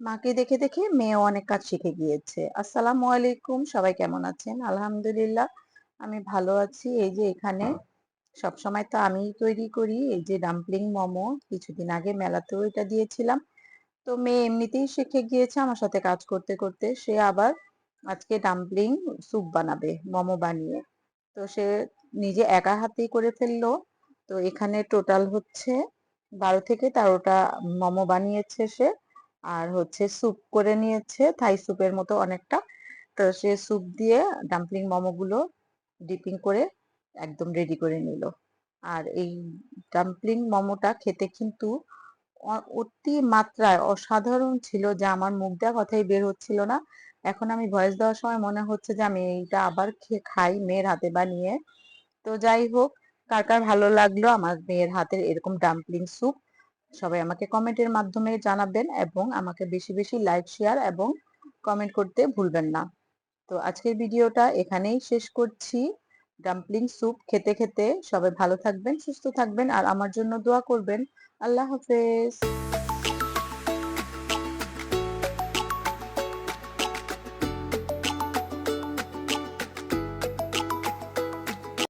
মাকে দেখে দেখে মেয়েও অনেক কাজ শিখে গিয়েছে। আসসালামু আলাইকুম, সবাই কেমন আছেন? আলহামদুলিল্লাহ আমি ভালো আছি। এই যে এখানে সবসময় তো আমিই তৈরি করি। এই যে ডাম্পলিং মোমো, কিছুদিন আগে মেলাতেও এটা দিয়েছিলাম। তো মেয়ে এমনিতেই শিখে গিয়েছে আমার সাথে কাজ করতে করতে। সে আবার আজকে ডাম্পলিং স্যুপ বানাবে মোমো বানিয়ে। তো সে নিজে একা হাতেই করে ফেললো। তো এখানে টোটাল হচ্ছে 12 থেকে 13টা মোমো বানিয়েছে সে। আর হচ্ছে স্যুপ করে নিয়েছে, থাই স্যুপের মতো অনেকটা। তো সে স্যুপ দিয়ে ডাম্পলিং মোমো গুলো ডিপিং করে একদম রেডি করে নিল। আর এই ডাম্পলিং মোমোটা খেতে কিন্তু অতি মাত্রায় অসাধারণ ছিল, যে আমার মুখ দেওয়া কথাই বের হচ্ছিল না। এখন আমি ভয়েস দেওয়ার সময় মনে হচ্ছে যে আমি এইটা আবার খাই মেয়ের হাতে বানিয়ে। তো যাই হোক, কার কার ভালো লাগলো আমার মেয়ের হাতের এরকম ডাম্পলিং স্যুপ, সবাই আমাকে কমেন্টের মাধ্যমে জানাবেন এবং আমাকে বেশি বেশি লাইক, শেয়ার এবং কমেন্ট করতে ভুলবেন না। তো আজকের ভিডিওটা এখানেই শেষ করছি। ডাম্পলিং স্যুপ খেতে খেতে সবাই ভালো থাকবেন, সুস্থ থাকবেন আর আমার জন্য দোয়া করবেন। আল্লাহ হাফেজ।